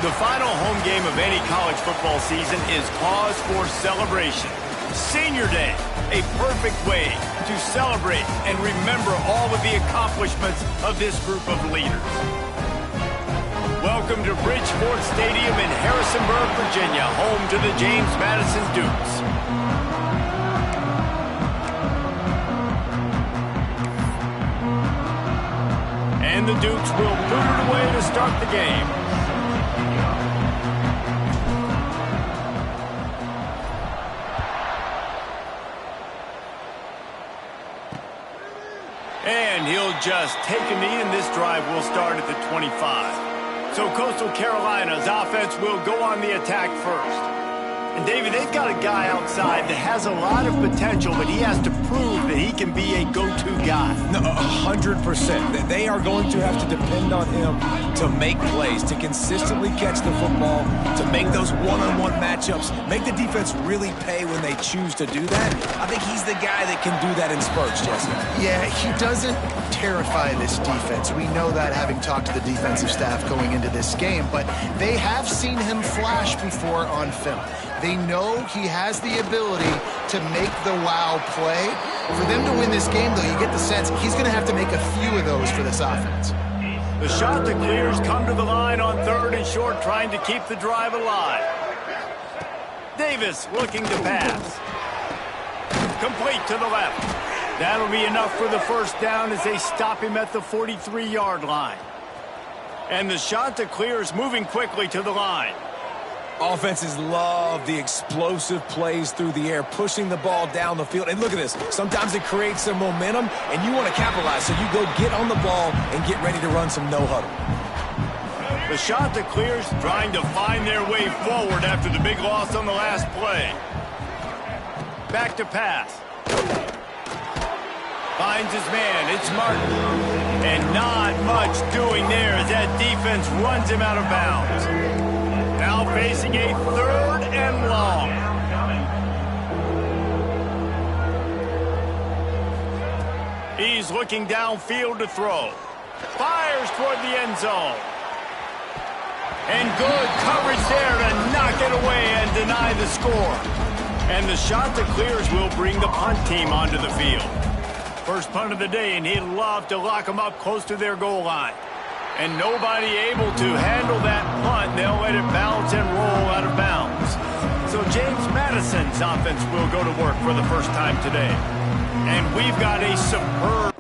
The final home game of any college football season is cause for celebration. Senior Day, a perfect way to celebrate and remember all of the accomplishments of this group of leaders. Welcome to Bridgeport Stadium in Harrisonburg, Virginia, home to the James Madison Dukes. And the Dukes will boot it away to start the game. And he'll just take a knee, and this drive will start at the 25. So Coastal Carolina's offense will go on the attack first. And David, they've got a guy outside that has a lot of potential, but he has to prove that he can be a go-to guy. No, 100%. They are going to have to depend on him to make plays, to consistently catch the football, to make those one-on-one matchups, make the defense really pay when they choose to do that. I think he's the guy that can do that in spurts, Jesse. Yeah, he doesn't terrify this defense. We know that, having talked to the defensive staff going into this game, but they have seen him flash before on film. They know he has the ability to make the wow play. For them to win this game, though, you get the sense he's going to have to make a few of those for this offense. The shot that clears come to the line on 3rd and short, trying to keep the drive alive. Davis looking to pass. Complete to the left. That'll be enough for the first down as they stop him at the 43-yard line. And the shot that clears moving quickly to the line. Offenses love the explosive plays through the air, pushing the ball down the field. And look at this. Sometimes it creates some momentum, and you want to capitalize. So you go get on the ball and get ready to run some no-huddle. The shot that clears, trying to find their way forward after the big loss on the last play. Back to pass. Finds his man. It's Martin. And not much doing there as that defense runs him out of bounds. Now facing a 3rd and long. He's looking downfield to throw. Fires toward the end zone. And good coverage there to knock it away and deny the score. And the shot that clears will bring the punt team onto the field. First punt of the day, and he'd love to lock them up close to their goal line. And nobody able to handle that punt. They'll let it bounce and roll out of bounds. So James Madison's offense will go to work for the first time today. And we've got a superb...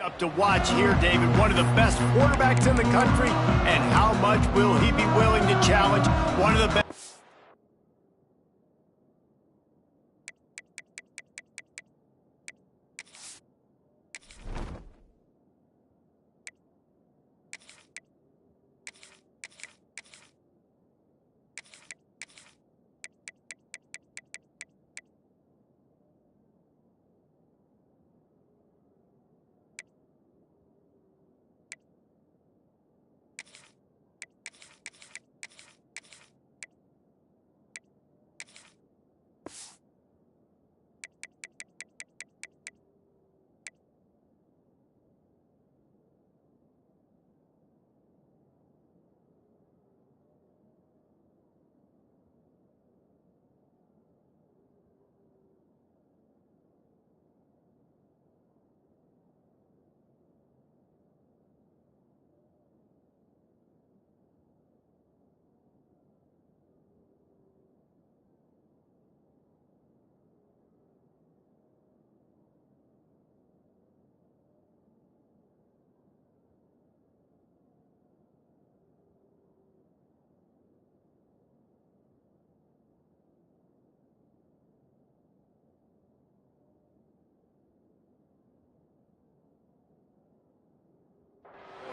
Up to watch here, David, one of the best quarterbacks in the country, and how much will he be willing to challenge one of the best?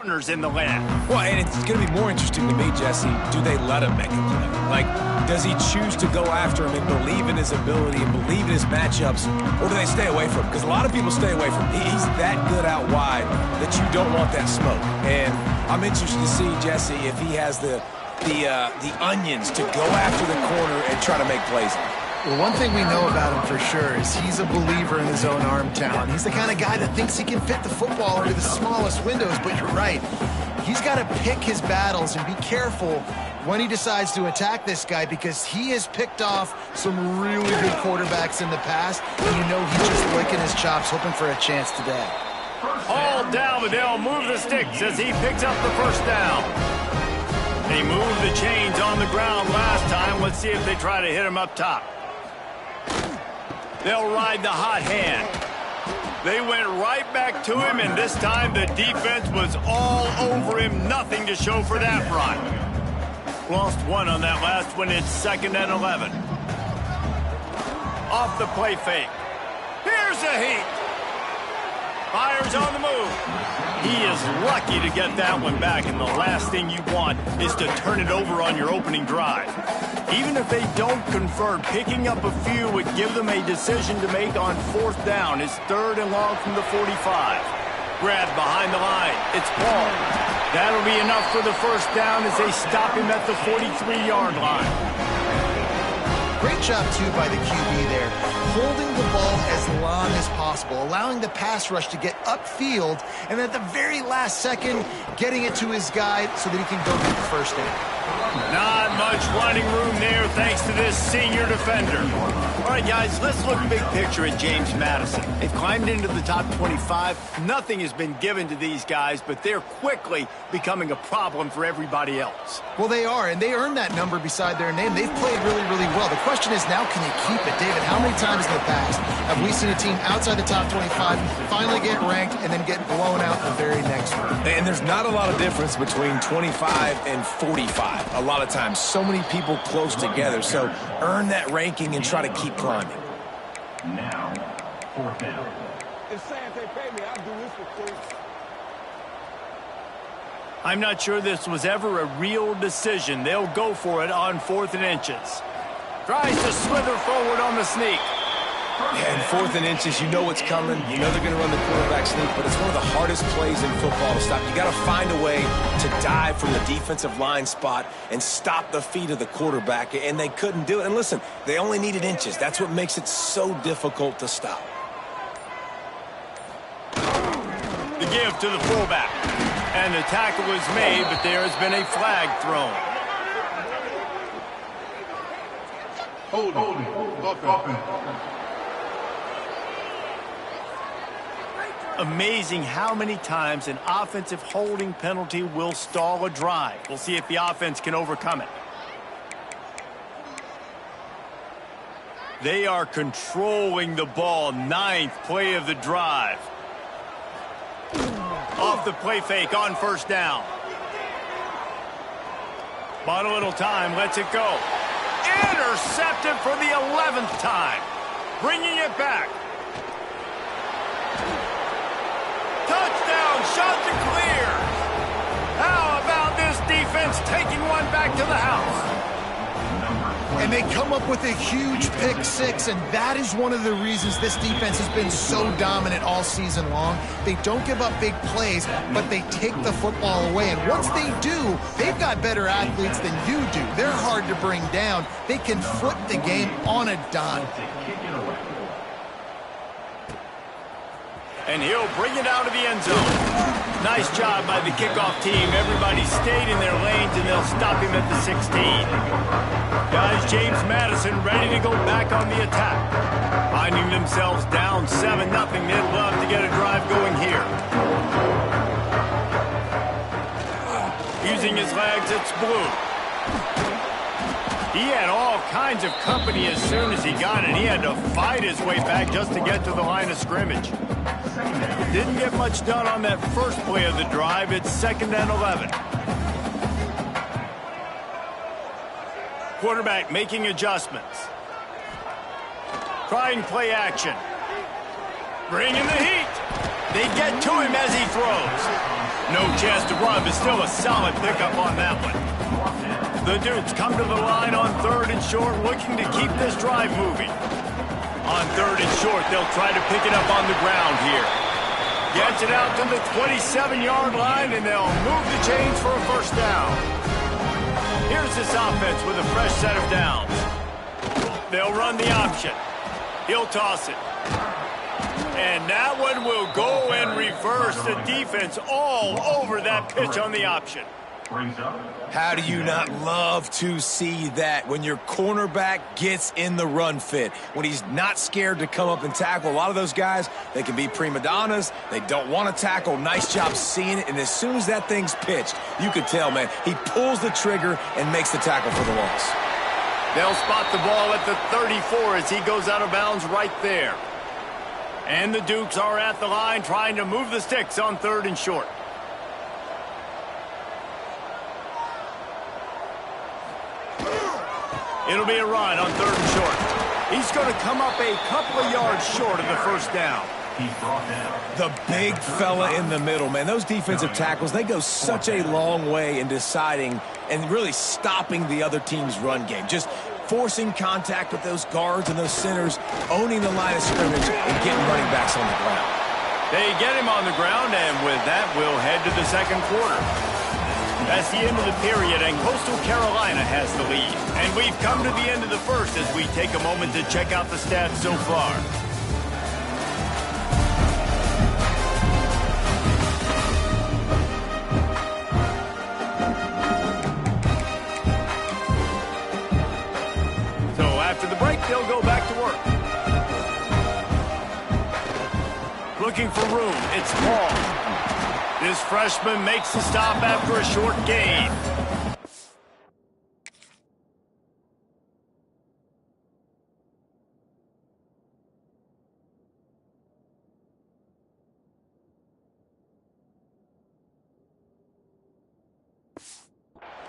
corners in the land. Well, and it's going to be more interesting to me, Jesse, do they let him make a play? Like, does he choose to go after him and believe in his ability and believe in his matchups, or do they stay away from him? Because a lot of people stay away from him. He's that good out wide that you don't want that smoke. And I'm interested to see, Jesse, if he has the onions to go after the corner and try to make plays. Well, one thing we know about him for sure is he's a believer in his own arm talent. He's the kind of guy that thinks he can fit the football into the smallest windows, but you're right. He's got to pick his battles and be careful when he decides to attack this guy, because he has picked off some really good quarterbacks in the past, and you know he's just licking his chops, hoping for a chance today. All down, but they'll move the sticks as he picks up the first down. They moved the chains on the ground last time. Let's see if they try to hit him up top. They'll ride the hot hand. They went right back to him, and this time the defense was all over him. Nothing to show for that run. Lost one on that last one. It's 2nd and 11. Off the play fake. Here's a heat. Fires on the move. He is lucky to get that one back, and the last thing you want is to turn it over on your opening drive. Even if they don't convert, picking up a few would give them a decision to make on 4th down. It's 3rd and long from the 45. Grabbed behind the line. It's Paul. That'll be enough for the first down as they stop him at the 43-yard line. Great job, too, by the QB there, holding the ball as long as possible, allowing the pass rush to get upfield, and at the very last second, getting it to his guy so that he can go get the first down. Not much running room there thanks to this senior defender. All right, guys, let's look big picture at James Madison. They've climbed into the top 25. Nothing has been given to these guys, but they're quickly becoming a problem for everybody else. Well, they are, and they earned that number beside their name. They've played really, really well. The question is now, can you keep it? David, how many times in the past have we seen a team outside the top 25 finally get ranked and then get blown out the very next one? And there's not a lot of difference between 25 and 45. A lot of times, so many people close together. So earn that ranking and try to keep climbing. Now, 4th down. It's saying they pay me. I'll do this for free. I'm not sure this was ever a real decision. They'll go for it on 4th and inches. Tries to slither forward on the sneak. Yeah, and 4th and inches, you know what's coming. You know they're going to run the quarterback sneak, but it's one of the hardest plays in football to stop. You got to find a way to dive from the defensive line spot and stop the feet of the quarterback, and they couldn't do it. And listen, they only needed inches. That's what makes it so difficult to stop. The give to the fullback. And the tackle is made, but there has been a flag thrown. Holding. Amazing how many times an offensive holding penalty will stall a drive. We'll see if the offense can overcome it. They are controlling the ball. 9th play of the drive. Off the play fake on 1st down. Bought a little time, lets it go. Intercepted for the 11th time. Bringing it back. Touchdown, shot to clear. How about this defense taking one back to the house? And they come up with a huge pick six, and that is one of the reasons this defense has been so dominant all season long. They don't give up big plays, but they take the football away. And once they do, they've got better athletes than you do. They're hard to bring down. They can flip the game on a dime. And he'll bring it out of the end zone. Nice job by the kickoff team. Everybody stayed in their lanes, and they'll stop him at the 16. Guys, James Madison ready to go back on the attack. Finding themselves down 7-0. They'd love to get a drive going here. Using his legs, it's Blue. He had all kinds of company as soon as he got it. He had to fight his way back just to get to the line of scrimmage. Didn't get much done on that first play of the drive. It's 2nd and 11. Quarterback making adjustments. Trying play action. Bringing the heat. They get to him as he throws. No chance to run, but still a solid pickup on that one. The Dukes come to the line on 3rd and short, looking to keep this drive moving. On 3rd and short, they'll try to pick it up on the ground here. Gets it out to the 27-yard line, and they'll move the chains for a first down. Here's this offense with a fresh set of downs. They'll run the option. He'll toss it. And that one will go and reverse. The defense all over that pitch on the option. How do you not love to see that when your cornerback gets in the run fit, when he's not scared to come up and tackle? A lot of those guys, they can be prima donnas. They don't want to tackle. Nice job seeing it. And as soon as that thing's pitched, you can tell, man, he pulls the trigger and makes the tackle for the loss. They'll spot the ball at the 34 as he goes out of bounds right there. And the Dukes are at the line trying to move the sticks on 3rd and short. It'll be a run on 3rd and short. He's going to come up a couple of yards short of the first down. The big fella in the middle, man. Those defensive tackles, they go such a long way in deciding and really stopping the other team's run game. Just forcing contact with those guards and those centers, owning the line of scrimmage, and getting running backs on the ground. They get him on the ground, and with that, we'll head to the second quarter. That's the end of the period, and Coastal Carolina has the lead. And we've come to the end of the first as we take a moment to check out the stats so far. So after the break, they'll go back to work. Looking for room, it's Paul. This freshman makes the stop after a short gain.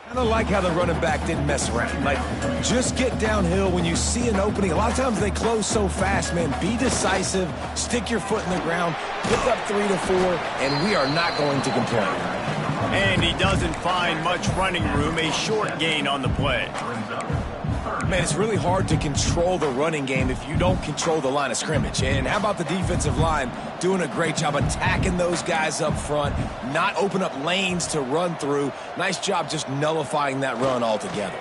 I don't like how the running back didn't mess around. Like, just get downhill when you see an opening. A lot of times they close so fast, man. Be decisive, stick your foot in the ground, pick up 3 to 4, and we are not going to complain. And he doesn't find much running room, a short gain on the play. Man, it's really hard to control the running game if you don't control the line of scrimmage. And how about the defensive line doing a great job attacking those guys up front, not open up lanes to run through. Nice job just nullifying that run altogether.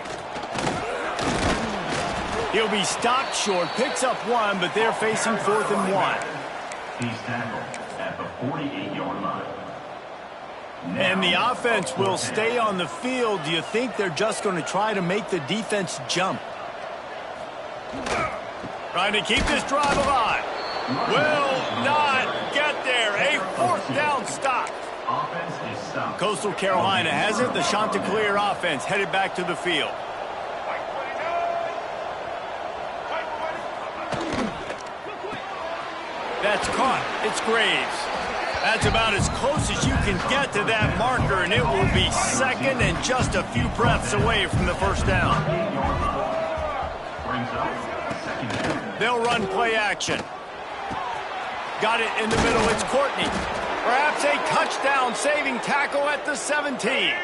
He'll be stopped short, picks up 1, but they're facing 4th and 1. He's tackled at the 48-yard line. And the offense will stay on the field. Do you think they're just going to try to make the defense jump? Trying to keep this drive alive. Will not get there. A 4th down stop. Offense is stopped. Coastal Carolina has it. The Chanticleer offense headed back to the field. That's caught. It's Graves. That's about as close as you can get to that marker, and it will be 2nd and just a few breaths away from the first down. They'll run play action. Got it in the middle. It's Courtney. Perhaps a touchdown-saving tackle at the 17.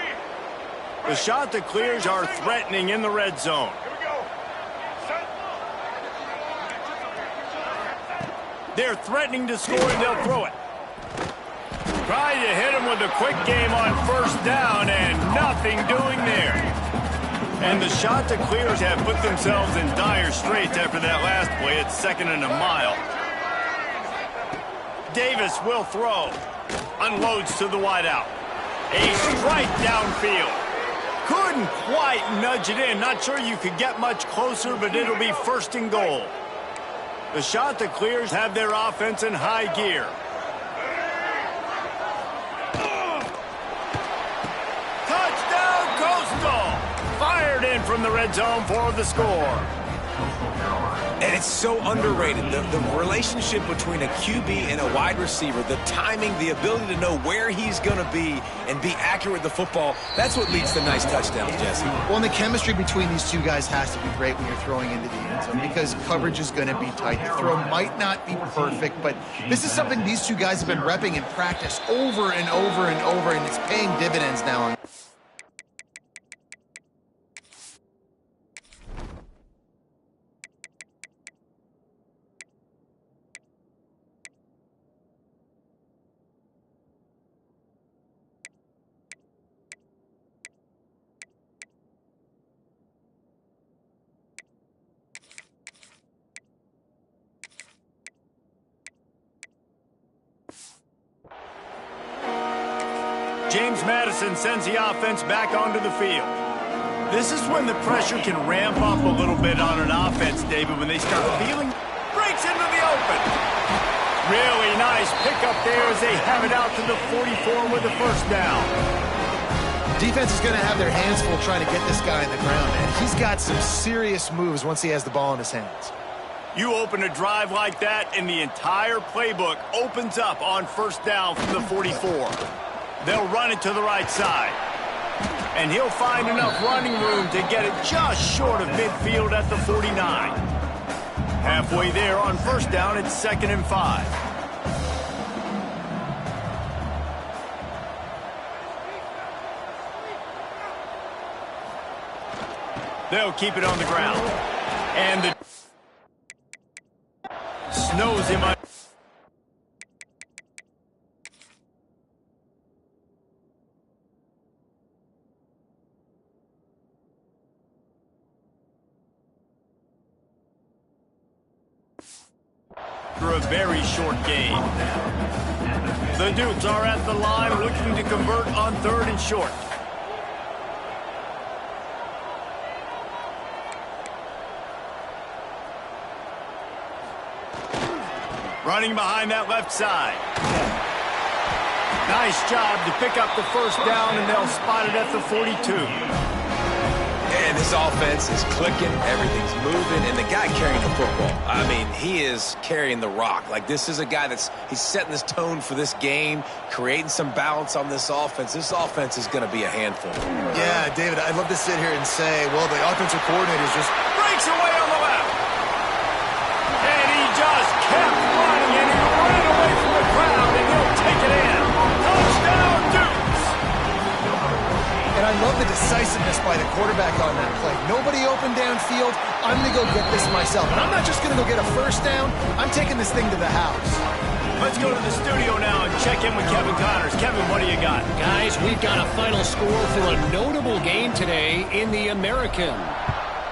The Chanticleers are threatening in the red zone. They're threatening to score, and they'll throw it. Trying to hit him with a quick game on first down, and nothing doing there. And the Chanticleers have put themselves in dire straits after that last play. It's 2nd and a mile. Davis will throw. Unloads to the wideout. A strike downfield. Couldn't quite nudge it in. Not sure you could get much closer, but it'll be 1st and goal. The Chanticleers have their offense in high gear. Touchdown, Coastal! Fired in from the red zone for the score. And it's so underrated. The relationship between a QB and a wide receiver, the timing, the ability to know where he's going to be and be accurate with the football, that's what leads to nice touchdowns, Jesse. Well, and the chemistry between these two guys has to be great when you're throwing into the end zone because coverage is going to be tight. The throw might not be perfect, but this is something these two guys have been repping in practice over and over and over, and it's paying dividends now. James Madison sends the offense back onto the field. This is when the pressure can ramp up a little bit on an offense, David, when they start feeling breaks into the open. Really nice pickup there as they have it out to the 44 with the first down. Defense is going to have their hands full trying to get this guy in the ground, man. He's got some serious moves once he has the ball in his hands. You open a drive like that, and the entire playbook opens up on first down from the 44. They'll run it to the right side. And he'll find enough running room to get it just short of midfield at the 49. Halfway there on first down, it's 2nd and 5. They'll keep it on the ground. And the snows him up. For a very short game. The Dukes are at the line looking to convert on 3rd and short. Running behind that left side. Nice job to pick up the first down, and they'll spot it at the 42. And this offense is clicking, everything's moving, and the guy carrying the football, I mean, he is carrying the rock. Like, this is a guy he's setting this tone for this game, creating some balance on this offense. This offense is going to be a handful. Yeah, David, I'd love to sit here and say, well, the offensive coordinator just breaks away on the left. And he just kept running, and he ran away from the crowd, and he'll take it in. Touchdown, Dukes! And I love the decisiveness by the quarterback on that play. Nobody open downfield. I'm going to go get this myself. And I'm not just going to go get a first down. I'm taking this thing to the house. Let's go to the studio now and check in with Kevin Connors. Kevin, what do you got? Guys, we've got a final score for a notable game today in the American.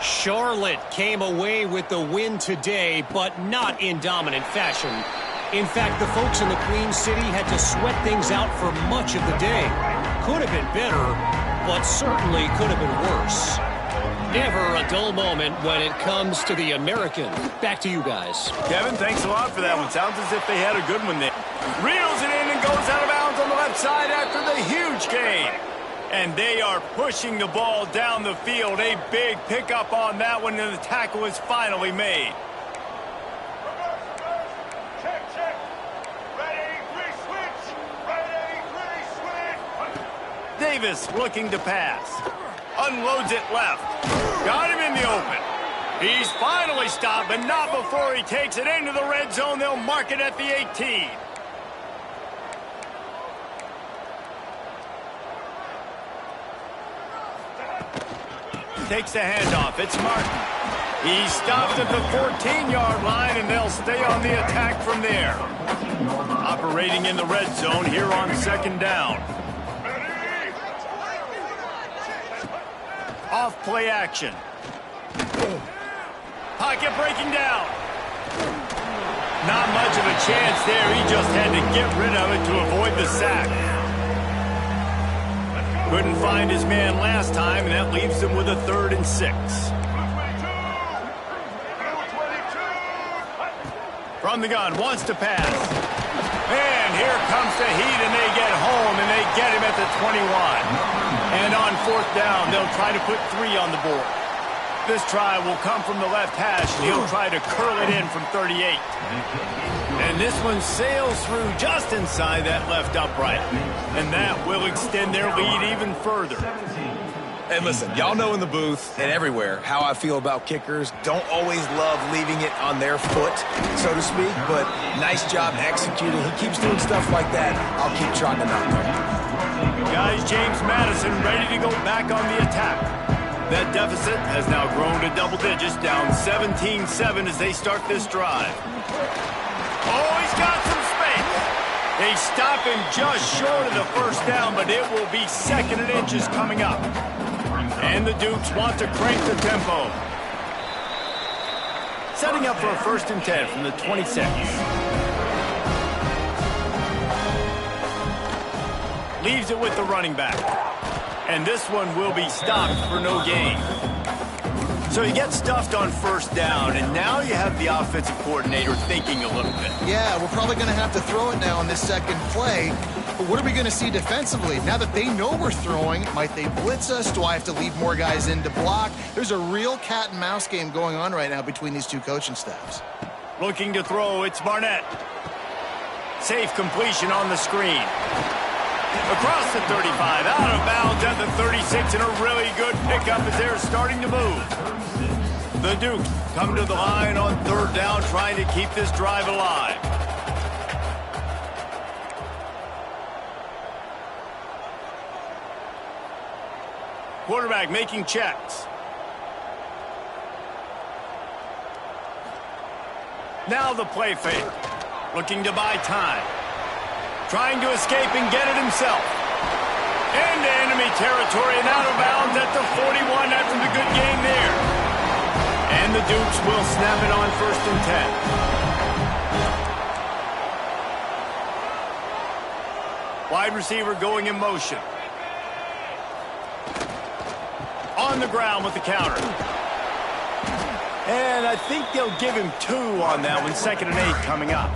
Charlotte came away with the win today, but not in dominant fashion. In fact, the folks in the Queen City had to sweat things out for much of the day. Could have been better, but certainly could have been worse. Never a dull moment when it comes to the American. Back to you guys. Kevin, thanks a lot for that one. Sounds as if they had a good one there. Reels it in and goes out of bounds on the left side after the huge gain. And they are pushing the ball down the field. A big pickup on that one, and the tackle is finally made. Check. Ready, free switch. Ready, free switch. Davis looking to pass. Unloads it left. Got him in the open. He's finally stopped, but not before he takes it into the red zone. They'll mark it at the 18. Takes the handoff. It's Martin. He stopped at the 14-yard line, and they'll stay on the attack from there. Operating in the red zone here on 2nd down. Off play action. Pocket breaking down. Not much of a chance there. He just had to get rid of it to avoid the sack. Couldn't find his man last time, and that leaves him with a 3rd and 6. From the gun, wants to pass. And here comes the heat, and they get home, and they get him at the 21. And on 4th down, they'll try to put 3 on the board. This try will come from the left hash, and he'll try to curl it in from 38. And this one sails through just inside that left upright. And that will extend their lead even further. And listen, y'all know in the booth and everywhere how I feel about kickers. Don't always love leaving it on their foot, so to speak, but nice job executing. He keeps doing stuff like that. I'll keep trying to knock him. Guys, James Madison ready to go back on the attack. That deficit has now grown to double digits, down 17-7 as they start this drive. Oh, he's got some space. They stop him just short of the first down, but it will be 2nd and inches coming up. And the Dukes want to crank the tempo. Setting up for a 1st and 10 from the 26. Leaves it with the running back. And this one will be stopped for no gain. So he gets stuffed on 1st down, and now you have the offensive coordinator thinking a little bit. Yeah, we're probably going to have to throw it now on this 2nd play. But what are we going to see defensively? Now that they know we're throwing, might they blitz us? Do I have to leave more guys in to block? There's a real cat and mouse game going on right now between these two coaching staffs. Looking to throw, it's Barnett. Safe completion on the screen. Across the 35, out of bounds at the 36, and a really good pickup as they're starting to move. The Dukes come to the line on 3rd down, trying to keep this drive alive. Quarterback making checks. Now the play fake. Looking to buy time. Trying to escape and get it himself. Into enemy territory and out of bounds at the 41 after the good game there. And the Dukes will snap it on 1st and 10. Wide receiver going in motion. On the ground with the counter. And I think they'll give him 2 on that one. 2nd and 8 coming up.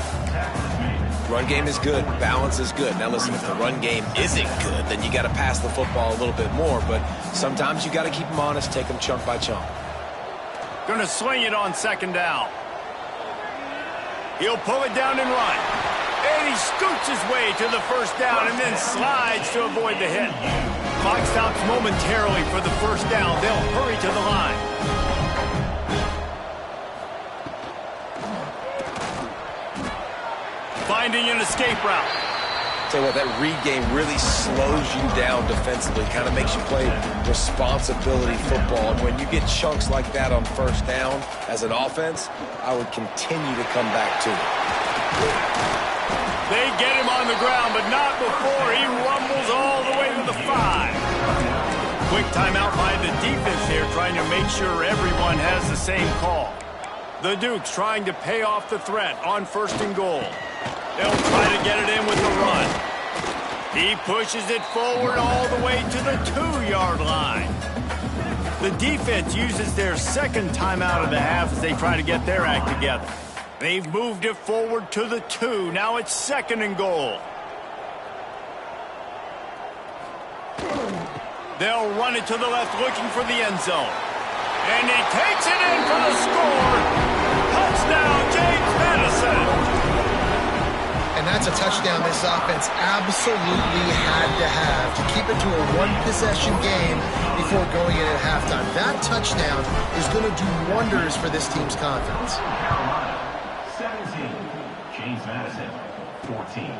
Run game is good. Balance is good. Now, listen, if the run game isn't good, then you got to pass the football a little bit more. But sometimes you got to keep them honest, take them chunk by chunk. Going to swing it on 2nd down. He'll pull it down and run. And he scoots his way to the 1st down and then slides to avoid the hit. Clock stops momentarily for the 1st down. They'll hurry to the line. Finding an escape route. Tell you what, that read game really slows you down defensively, kind of makes you play responsibility football. And when you get chunks like that on 1st down as an offense, I would continue to come back to it. They get him on the ground, but not before he rumbles all the way to the 5. Quick timeout by the defense here, trying to make sure everyone has the same call. The Dukes trying to pay off the threat on 1st and goal. They'll try to get it in with the run. He pushes it forward all the way to the 2-yard line. The defense uses their 2nd timeout of the half as they try to get their act together. They've moved it forward to the 2. Now it's 2nd and goal. They'll run it to the left looking for the end zone. And he takes it in for the score. Touchdown, James Madison. And that's a touchdown this offense absolutely had to have to keep it to a 1-possession game before going in at halftime. That touchdown is going to do wonders for this team's confidence. Carolina, 17. James Madison, 14.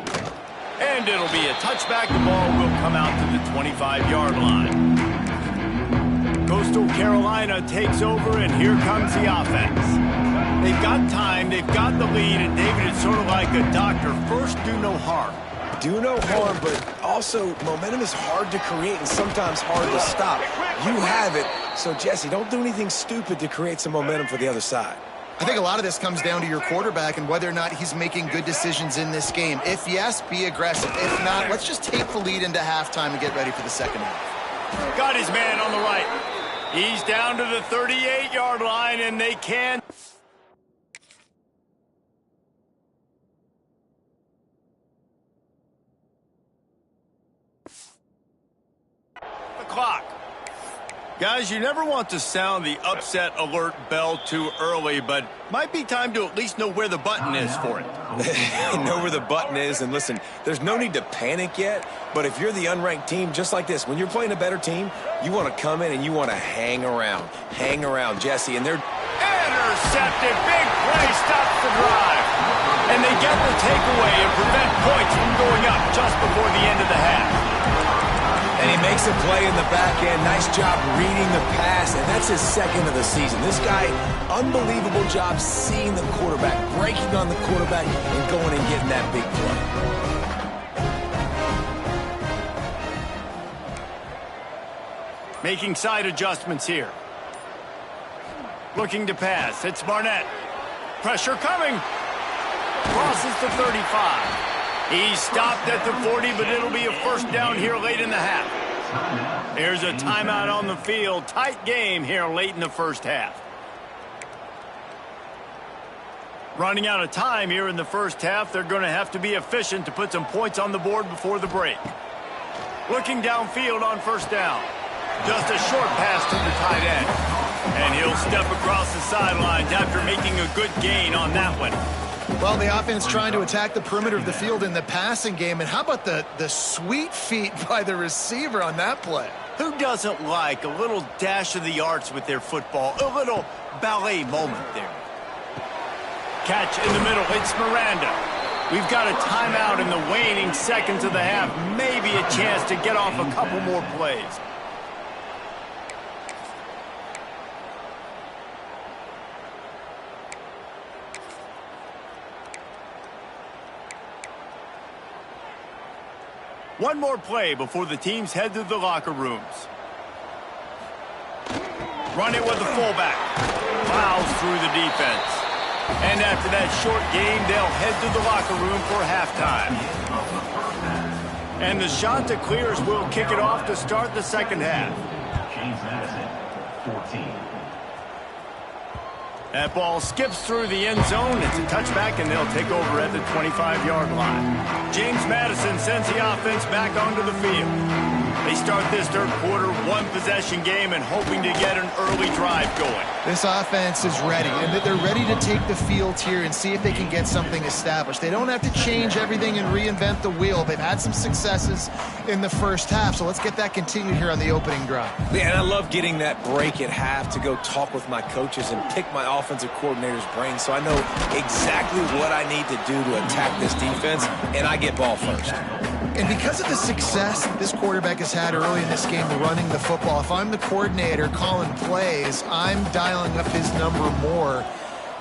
And it'll be a touchback. The ball will come out to the 25-yard line. Coastal Carolina takes over, and here comes the offense. They've got time, they've got the lead, and David, it's sort of like a doctor. First, do no harm. Do no harm, but also momentum is hard to create and sometimes hard to stop. You have it, so Jesse, don't do anything stupid to create some momentum for the other side. I think a lot of this comes down to your quarterback and whether or not he's making good decisions in this game. If yes, be aggressive. If not, let's just take the lead into halftime and get ready for the 2nd half. Got his man on the right. He's down to the 38-yard line, and they can. The clock. Guys, you never want to sound the upset alert bell too early, but might be time to at least know where the button is for it. Know where the button is, and listen, there's no need to panic yet, but if you're the unranked team, just like this, when you're playing a better team, you want to come in and you want to hang around. Hang around, Jesse, and they're... Intercepted. Big play stops the drive. And they get the takeaway and prevent points from going up just before the end of the half. And he makes a play in the back end. Nice job reading the pass, and that's his second of the season. This guy, unbelievable job seeing the quarterback, breaking on the quarterback, and going and getting that big play. Making side adjustments here. Looking to pass. It's Barnett. Pressure coming. Crosses the 35. He's stopped at the 40, but it'll be a first down here late in the half. There's a timeout on the field. Tight game here late in the first half. Running out of time here in the first half. They're going to have to be efficient to put some points on the board before the break. Looking downfield on first down. Just a short pass to the tight end. And he'll step across the sidelines after making a good gain on that one. Well, the offense trying to attack the perimeter of the field in the passing game. And how about the sweet feet by the receiver on that play? Who doesn't like a little dash of the arts with their football? A little ballet moment there. Catch in the middle. It's Miranda. We've got a timeout in the waning seconds of the half. Maybe a chance to get off a couple more plays. One more play before the teams head to the locker rooms. Run it with the fullback. Plows through the defense. And after that short game, they'll head to the locker room for halftime. And the shot that clears will kick it off to start the second half. James Madison, 14. That ball skips through the end zone. It's a touchback, and they'll take over at the 25-yard line. James Madison sends the offense back onto the field. They start this third quarter, one-possession game, and hoping to get an early drive going. This offense is ready, and they're ready to take the field here and see if they can get something established. They don't have to change everything and reinvent the wheel. They've had some successes in the first half, so let's get that continued here on the opening drive. Yeah, and I love getting that break at half to go talk with my coaches and pick my offensive coordinator's brain so I know exactly what I need to do to attack this defense, and I get ball first. And because of the success this quarterback has had early in this game running the football, if I'm the coordinator calling plays, I'm dialing up his number more.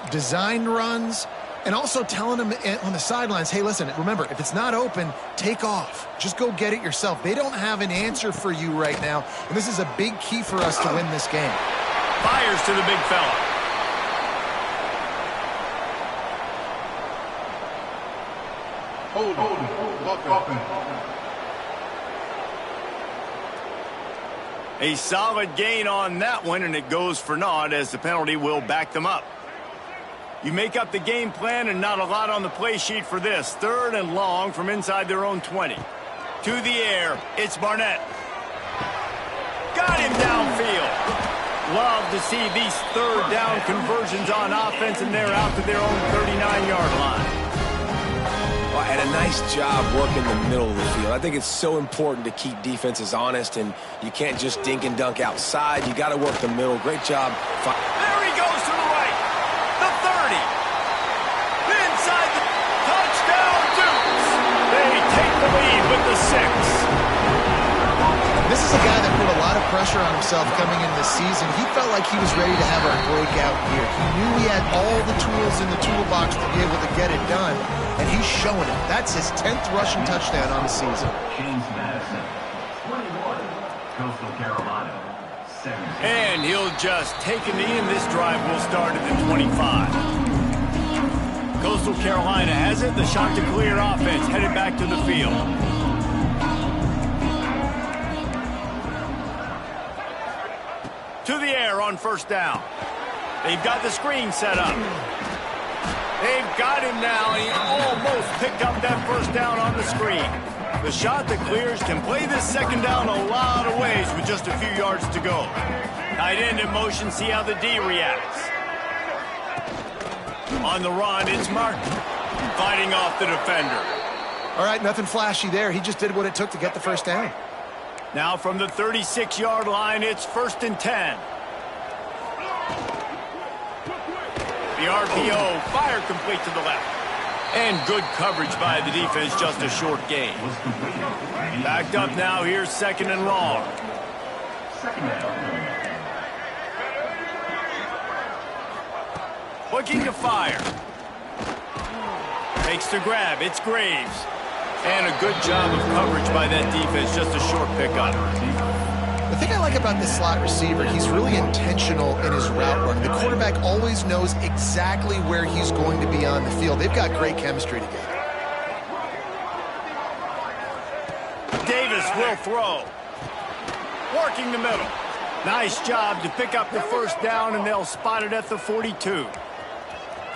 Design runs, and also telling him on the sidelines, hey, listen, remember, if it's not open, take off. Just go get it yourself. They don't have an answer for you right now, and this is a big key for us to win this game. Fires to the big fella. A solid gain on that one, and it goes for naught as the penalty will back them up. You make up the game plan and not a lot on the play sheet for this. Third and long from inside their own 20. To the air, it's Barnett. Got him downfield. Love to see these third down conversions on offense, and they're out to their own 39-yard line. And a nice job working the middle of the field. I think it's so important to keep defenses honest, and you can't just dink and dunk outside. You got to work the middle. Great job. There he goes to the right. The 30. Inside the touchdown Dukes. They take the lead with the 6. This is a guy that put a lot of pressure on himself coming into the season. He felt like he was ready to have a breakout year. He knew he had all the tools in the toolbox to be able to get it done, and he's showing it. That's his 10th rushing touchdown on the season. James Madison, 21. Coastal Carolina, 17. And he'll just take a knee, and this drive will start at the 25. Coastal Carolina has it. The shot to clear offense headed back to the field. To the air on first down. They've got the screen set up. They've got him now. He almost picked up that first down on the screen. The shot that clears can play this second down a lot of ways with just a few yards to go. Tight end in motion, see how the D reacts. On the run, it's Martin fighting off the defender. All right, nothing flashy there. He just did what it took to get the first down. Now from the 36-yard line, it's 1st and 10. The RPO, fire complete to the left. And good coverage by the defense, just a short gain. Backed up now, here's 2nd and long. Looking to fire. Takes the grab, it's Graves. And a good job of coverage by that defense, just a short pickup. The thing I like about this slot receiver, he's really intentional in his route run. The quarterback always knows exactly where he's going to be on the field. They've got great chemistry together. Davis will throw. Working the middle. Nice job to pick up the first down, and they'll spot it at the 42.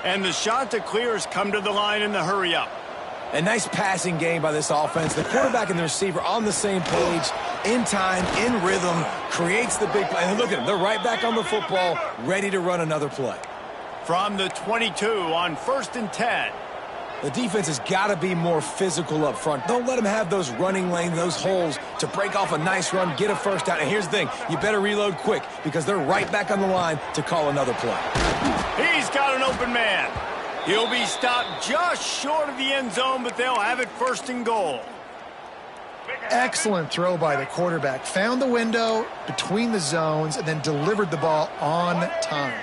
And the shot that clears come to the line in the hurry-up. A nice passing game by this offense. The quarterback and the receiver on the same page, in time, in rhythm, creates the big play. And look at them. They're right back on the football, ready to run another play. From the 22 on 1st and 10. The defense has got to be more physical up front. Don't let them have those running lanes, those holes to break off a nice run, get a first down. And here's the thing. You better reload quick because they're right back on the line to call another play. He's got an open man. He'll be stopped just short of the end zone, but they'll have it 1st and goal. Excellent throw by the quarterback. Found the window between the zones and then delivered the ball on time.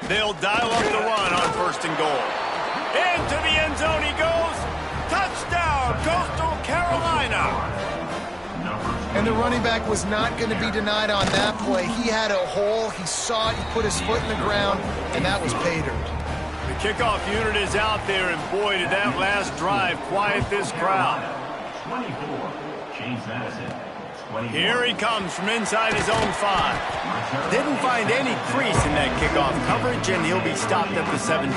They'll dial up the run on 1st and goal. Into the end zone he goes. Touchdown, Coastal Carolina. And the running back was not going to be denied on that play. He had a hole. He saw it. He put his foot in the ground, and that was pay dirt. The kickoff unit is out there, and boy, did that last drive quiet this crowd. 24, James Madison. 21. Here he comes from inside his own 5. Didn't find any crease in that kickoff coverage, and he'll be stopped at the 17.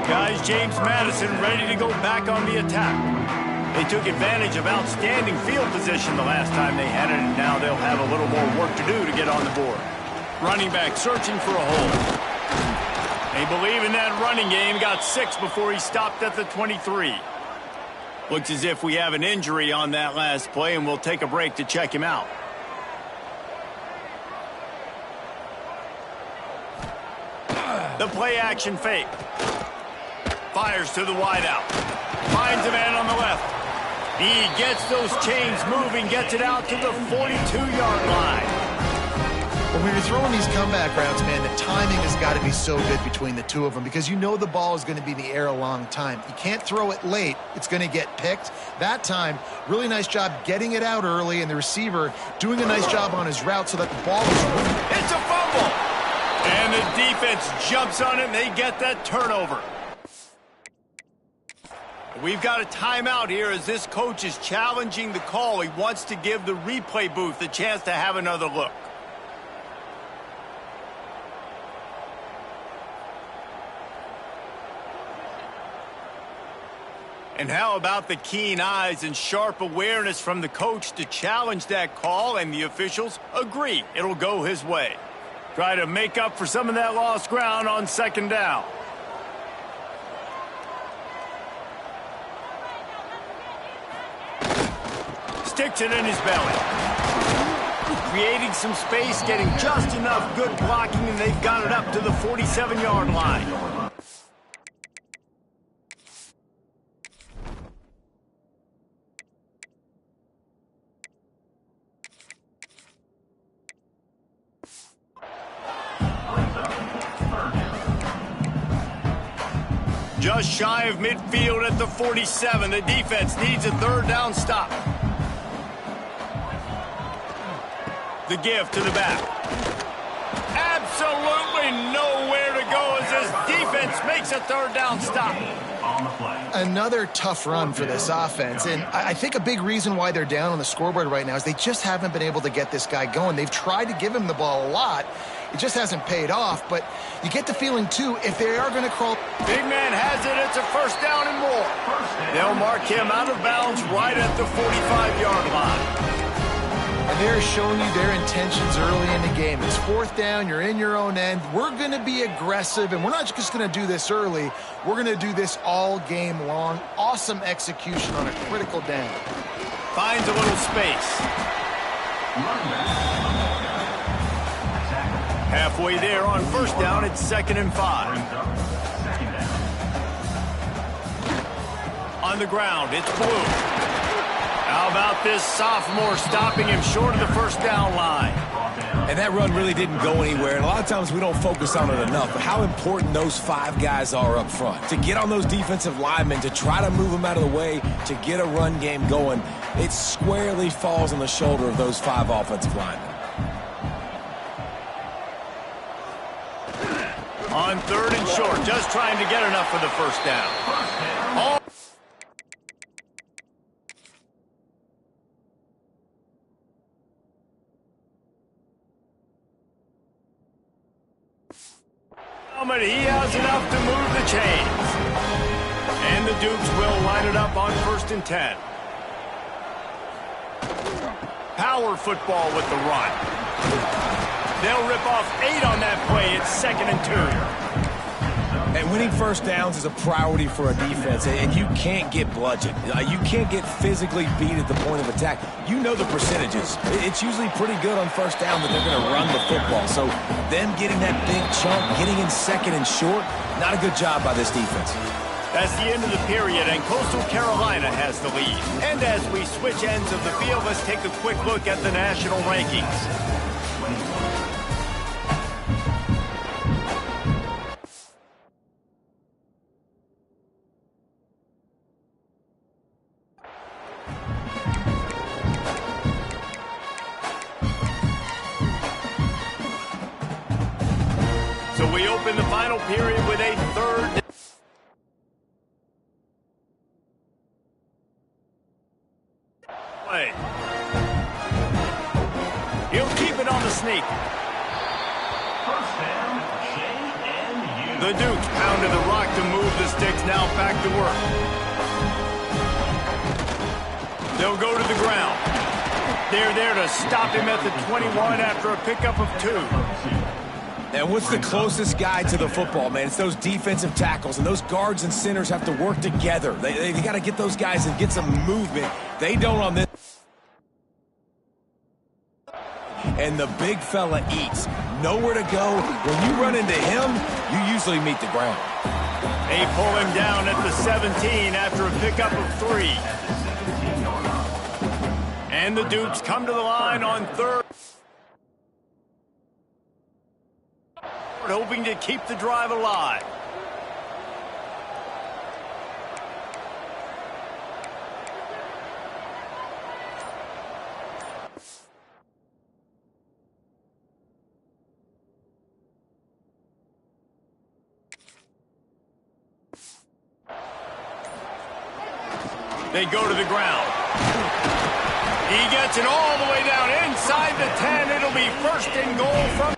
Guys, James Madison ready to go back on the attack. They took advantage of outstanding field position the last time they had it, and now they'll have a little more work to do to get on the board. Running back searching for a hole. They believe in that running game, got 6 before he stopped at the 23. Looks as if we have an injury on that last play, and we'll take a break to check him out. The play action fake. Fires to the wideout. Finds a man on the left. He gets those chains moving, gets it out to the 42-yard line. When you're throwing these comeback routes, man, the timing has got to be so good between the two of them because you know the ball is going to be in the air a long time. You can't throw it late. It's going to get picked. That time, really nice job getting it out early, and the receiver doing a nice job on his route so that the ball is... It's a fumble! And the defense jumps on it, and they get that turnover. We've got a timeout here as this coach is challenging the call. He wants to give the replay booth a chance to have another look. And how about the keen eyes and sharp awareness from the coach to challenge that call, and the officials agree it'll go his way. Try to make up for some of that lost ground on 2nd down. Sticks it in his belly. Creating some space, getting just enough good blocking, and they've got it up to the 47-yard line. Just shy of midfield at the 47. The defense needs a 3rd down stop. The give to the back. Absolutely nowhere to go as this defense makes a 3rd down stop. Another tough run for this offense, and I think a big reason why they're down on the scoreboard right now is they just haven't been able to get this guy going. They've tried to give him the ball a lot. It just hasn't paid off, but you get the feeling, too, if they are going to crawl. Big man has it. It's a first down and more. They'll mark him out of bounds right at the 45-yard line. And they're showing you their intentions early in the game. It's fourth down. You're in your own end. We're going to be aggressive, and we're not just going to do this early. We're going to do this all game long. Awesome execution on a critical down. Finds a little space. Halfway there on first down, it's 2nd and 5. On the ground, it's Blue. How about this sophomore stopping him short of the first down line? And that run really didn't go anywhere, and a lot of times we don't focus on it enough, but how important those 5 guys are up front. To get on those defensive linemen, to try to move them out of the way, to get a run game going, it squarely falls on the shoulder of those 5 offensive linemen. On 3rd and short, just trying to get enough for the first down. Oh. But he has enough to move the chains. And the Dukes will line it up on 1st and 10. Power football with the run. They'll rip off 8 on that play. It's 2nd and 2. And winning first downs is a priority for a defense, and you can't get bludgeoned. You can't get physically beat at the point of attack. You know the percentages. It's usually pretty good on first down that they're going to run the football. So them getting that big chunk, getting in 2nd and short, not a good job by this defense. That's the end of the period, and Coastal Carolina has the lead. And as we switch ends of the field, let's take a quick look at the national rankings. So we open the final period with a 3rd. Play. He'll keep it on the sneak. The Dukes pounded the rock to move the sticks, now back to work. They'll go to the ground. They're there to stop him at the 21 after a pickup of 2. And what's the closest guy to the football, man? It's those defensive tackles, and those guards and centers have to work together. They got to get those guys and get some movement. They don't on this. And the big fella eats. Nowhere to go. When you run into him, you usually meet the ground. They pull him down at the 17 after a pickup of 3. And the Dukes come to the line on 3rd. Hoping to keep the drive alive. They go to the ground. He gets it all the way down inside the 10. It'll be 1st and goal from...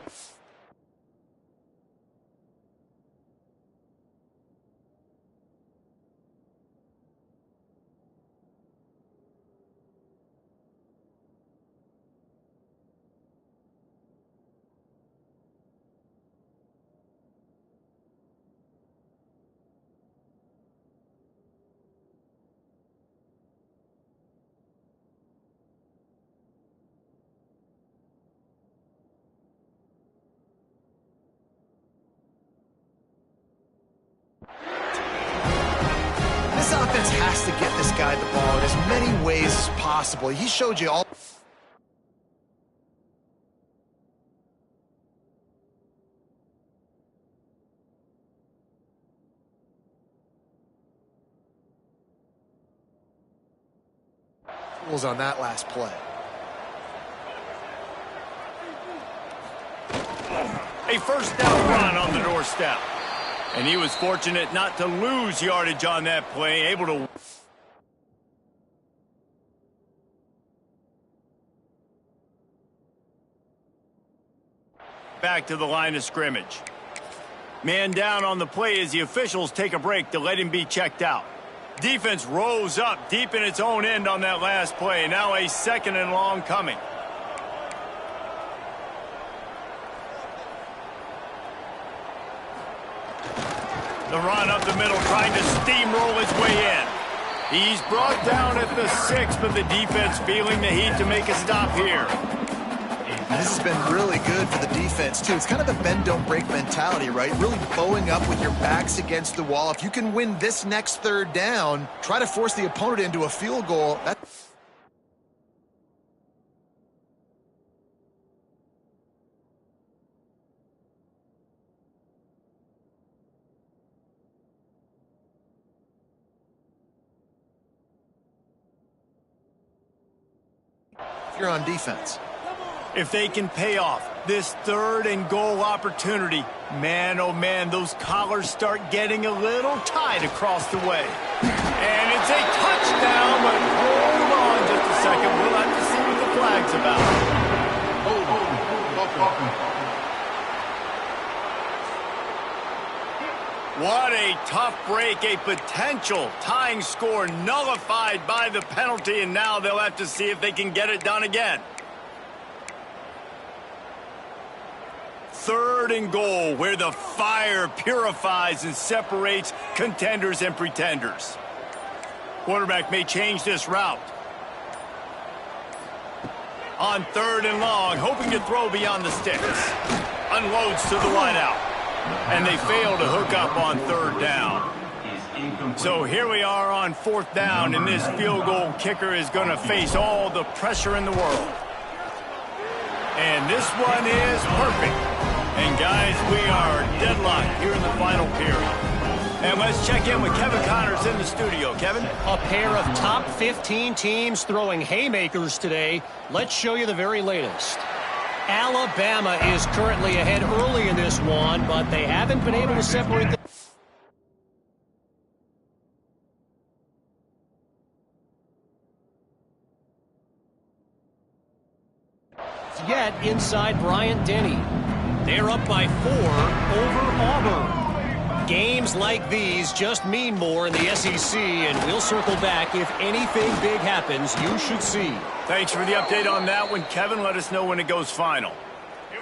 This offense has to get this guy the ball in as many ways as possible. He showed you all. On that last play. A first down run on the doorstep. And he was fortunate not to lose yardage on that play, able to... back to the line of scrimmage. Man down on the play as the officials take a break to let him be checked out. Defense rose up deep in its own end on that last play. Now a 2nd and long coming. The run up the middle, trying to steamroll his way in. He's brought down at the 6, but the defense feeling the heat to make a stop here. This has been really good for the defense, too. It's kind of a bend-don't-break mentality, right? Really bowing up with your backs against the wall. If you can win this next 3rd down, try to force the opponent into a field goal. If you're on defense. If they can pay off this 3rd and goal opportunity, man, oh man, those collars start getting a little tight across the way. And it's a touchdown, but hold on just a second. We'll have to see what the flag's about. What a tough break, a potential tying score nullified by the penalty, and now they'll have to see if they can get it done again. 3rd and goal, where the fire purifies and separates contenders and pretenders. Quarterback may change this route. On 3rd and long, hoping to throw beyond the sticks. Unloads to the wideout. And they fail to hook up on 3rd down. So here we are on 4th down, and this field goal kicker is going to face all the pressure in the world. And this one is perfect. And guys, we are deadlocked here in the final period. And let's check in with Kevin Connors in the studio. Kevin? A pair of top 15 teams throwing haymakers today. Let's show you the very latest. Alabama is currently ahead early in this one, but they haven't been able to separate the... yet inside Bryant-Denny. They're up by 4 over Auburn. Games like these just mean more in the SEC, and we'll circle back. If anything big happens, you should see. Thanks for the update on that one, Kevin. Let us know when it goes final.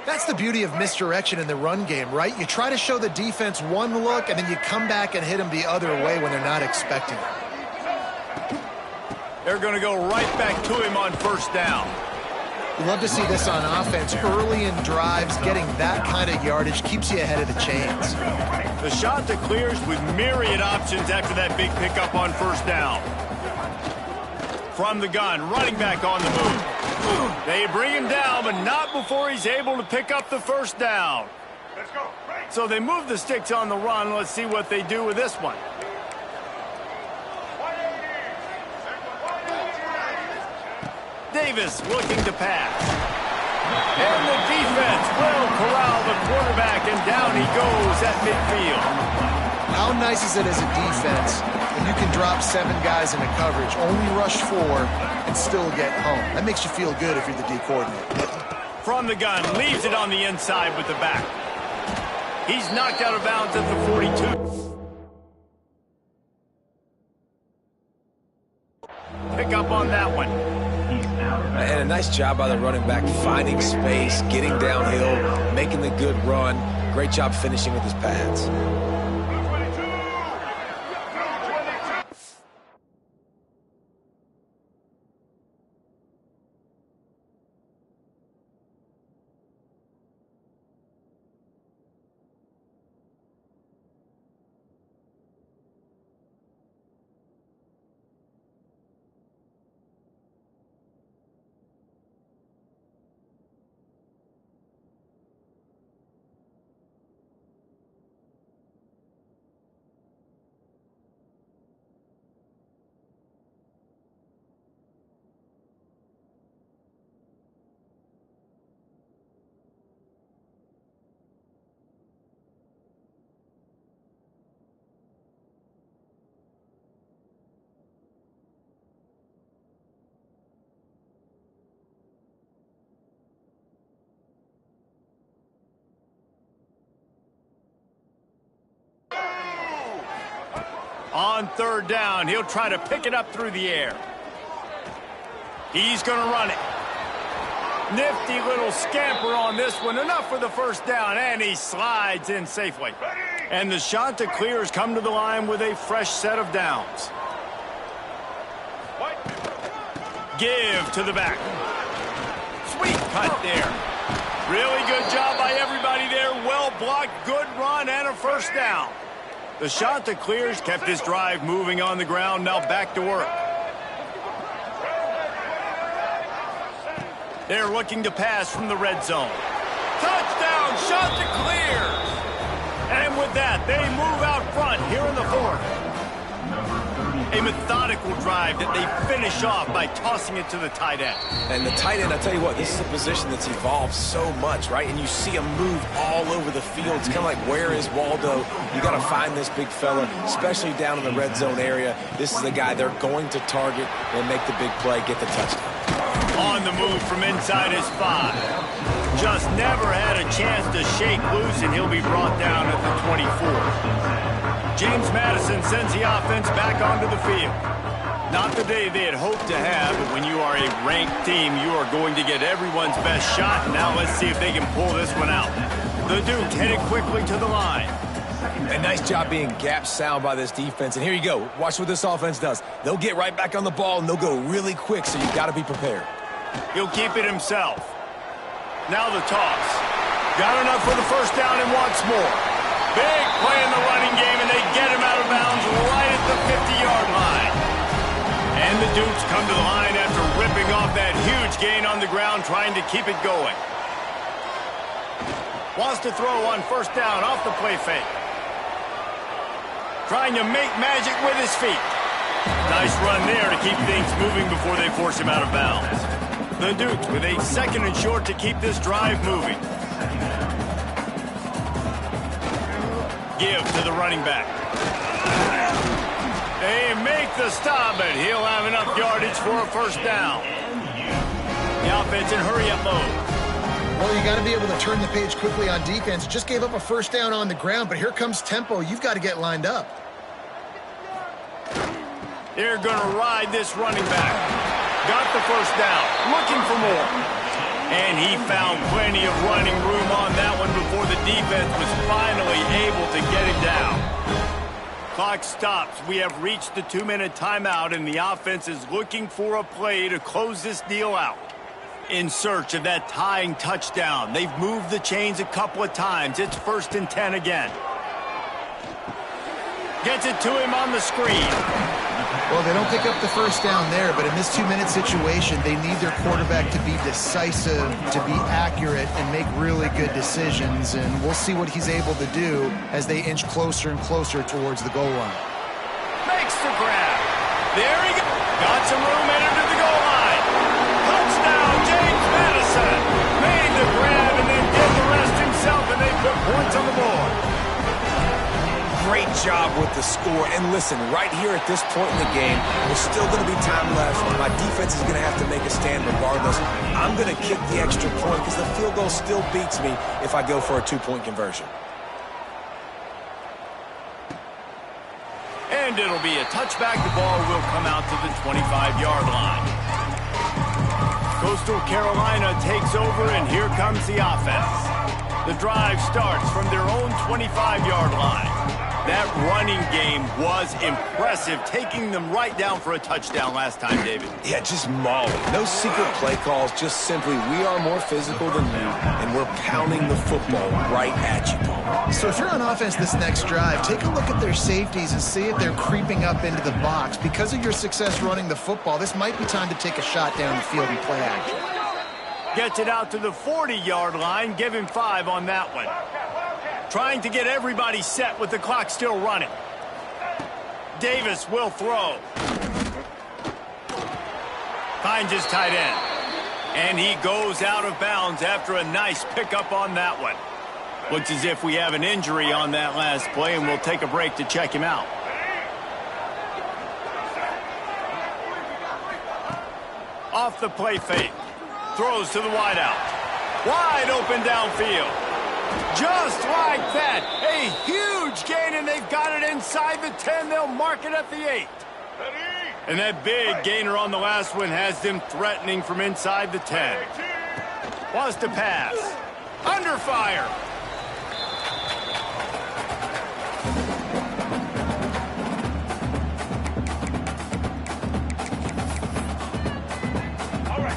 That's the beauty of misdirection in the run game, right? You try to show the defense one look, and then you come back and hit them the other way when they're not expecting it. They're going to go right back to him on 1st down. You love to see this on offense. Early in drives, getting that kind of yardage keeps you ahead of the chains. The shot that clears with myriad options after that big pickup on 1st down. From the gun, running back on the move. They bring him down, but not before he's able to pick up the 1st down. Let's go. So they move the sticks on the run. Let's see what they do with this one. Davis looking to pass. And the defense will corral the quarterback, and down he goes at midfield. How nice is it as a defense when you can drop 7 guys into coverage, only rush 4, and still get home? That makes you feel good if you're the D coordinator. From the gun, leaves it on the inside with the back. He's knocked out of bounds at the 42. Pick up on that one. And a nice job by the running back, finding space, getting downhill, making the good run. Great job finishing with his pads. On third down, he'll try to pick it up through the air. He's going to run it. Nifty little scamper on this one. Enough for the first down, and he slides in safely. And the Chanticleers come to the line with a fresh set of downs. Give to the back. Sweet cut there. Really good job by everybody there. Well blocked, good run, and a first down. The Chanticleers kept this drive moving on the ground. Now back to work. They're looking to pass from the red zone. Touchdown, Chanticleers! And with that, they move out front here in the fourth. A methodical drive that they finish off by tossing it to the tight end. And the tight end, I'll tell you what, this is a position that's evolved so much, right? And you see him move all over the field. It's kind of like, where is Waldo? You got to find this big fella, especially down in the red zone area. This is the guy they're going to target and make the big play, get the touchdown. On the move from inside his 5. Just never had a chance to shake loose, and he'll be brought down at the 24. James Madison sends the offense back onto the field. Not the day they had hoped to have, but when you are a ranked team, you are going to get everyone's best shot. Now let's see if they can pull this one out. The Dukes headed quickly to the line. A nice job being gap sound by this defense. And here you go. Watch what this offense does. They'll get right back on the ball, and they'll go really quick, so you've got to be prepared. He'll keep it himself. Now the toss. Got enough for the first down and wants more. Big play in the running game, and they get him out of bounds right at the 50-yard line. And the Dukes come to the line after ripping off that huge gain on the ground, trying to keep it going. Wants to throw on first down off the play fake. Trying to make magic with his feet. Nice run there to keep things moving before they force him out of bounds. The Dukes with a second and short to keep this drive moving. Give to the running back. They make the stop, but he'll have enough yardage for a first down. The offense in hurry-up mode. Well, you got to be able to turn the page quickly on defense. Just gave up a first down on the ground, but here comes tempo. You've got to get lined up. They're going to ride this running back. Got the first down, looking for more. And he found plenty of running room on that one before the defense was finally able to get him down. Clock stops. We have reached the 2-minute timeout, and the offense is looking for a play to close this deal out. In search of that tying touchdown. They've moved the chains a couple of times. It's 1st and 10 again. Gets it to him on the screen. Well, they don't pick up the first down there, but in this 2-minute situation, they need their quarterback to be decisive, to be accurate, and make really good decisions. And we'll see what he's able to do as they inch closer and closer towards the goal line. Makes the grab. There he goes. Got some room headed to the goal line. Touchdown, James Madison. Made the grab and then did the rest himself, and they put points on the board. Great job with the score. And listen, right here at this point in the game, there's still going to be time left. My defense is going to have to make a stand regardless. I'm going to kick the extra point because the field goal still beats me if I go for a 2-point conversion. And it'll be a touchback. The ball will come out to the 25-yard line. Coastal Carolina takes over, and here comes the offense. The drive starts from their own 25-yard line. That running game was impressive, taking them right down for a touchdown last time, David. Yeah, just mauling. No secret play calls, just simply, we are more physical than you, and we're pounding the football right at you, Paul. So if you're on offense this next drive, take a look at their safeties and see if they're creeping up into the box. Because of your success running the football, this might be time to take a shot down the field and play action. Gets it out to the 40-yard line. Give him 5 on that one. Trying to get everybody set with the clock still running. Davis will throw. Finds his tight end. And he goes out of bounds after a nice pickup on that one. Looks as if we have an injury on that last play, and we'll take a break to check him out. Off the play fake. Throws to the wideout. Wide open downfield. Just like that. A huge gain, and they've got it inside. inside the 10. They'll mark it at the 8. And that big gainer on the last one has them threatening from inside the 10. Wants to pass. Under fire.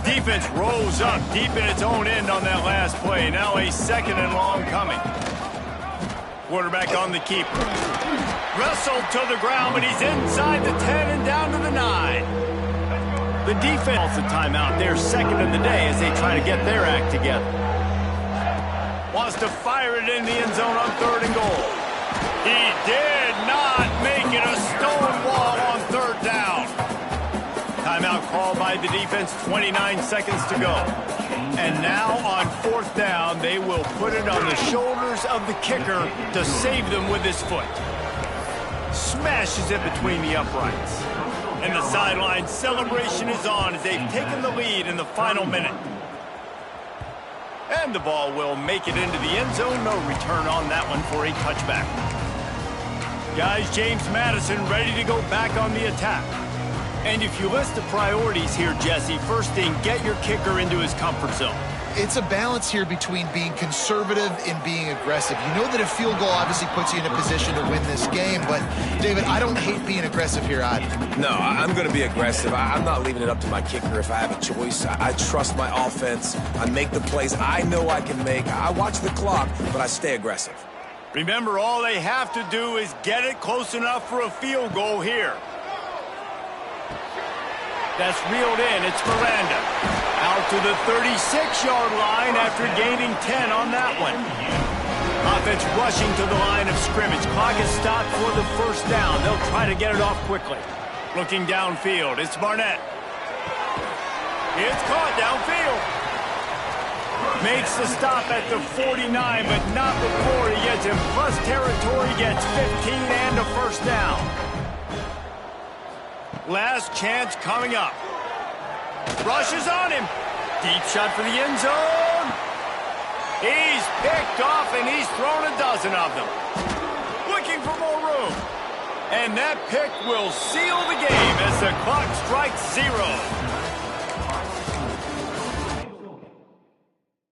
Defense rolls up deep in its own end on that last play. Now a 2nd and long coming. Quarterback on the keeper. Wrestled to the ground, but he's inside the 10 and down to the 9. The defense calls the timeout. They're 2nd in the day as they try to get their act together. Wants to fire it in the end zone on 3rd and goal. He did not make it a stone wall on 3rd down. Timeout called by the defense, 29 seconds to go. And now on 4th down, they will put it on the shoulders of the kicker to save them with his foot. Smashes it between the uprights. And the sideline celebration is on as they've taken the lead in the final minute. And the ball will make it into the end zone. No return on that one for a touchback. Guys, James Madison ready to go back on the attack. And if you list the priorities here, Jesse, first thing, get your kicker into his comfort zone. It's a balance here between being conservative and being aggressive. You know that a field goal obviously puts you in a position to win this game, but, David, I don't hate being aggressive here either. No, I'm going to be aggressive. I'm not leaving it up to my kicker if I have a choice. I trust my offense. I make the plays I know I can make. I watch the clock, but I stay aggressive. Remember, all they have to do is get it close enough for a field goal here. That's reeled in. It's Miranda. Out to the 36-yard line after gaining 10 on that one. Offense rushing to the line of scrimmage. Clock is stopped for the 1st down. They'll try to get it off quickly. Looking downfield. It's Barnett. It's caught downfield. Makes the stop at the 49, but not before he gets in plus territory. Gets 15 and a 1st down. Last chance coming up. Rushes on him. Deep shot for the end zone. He's picked off, and he's thrown a dozen of them. Looking for more room. And that pick will seal the game as the clock strikes 0.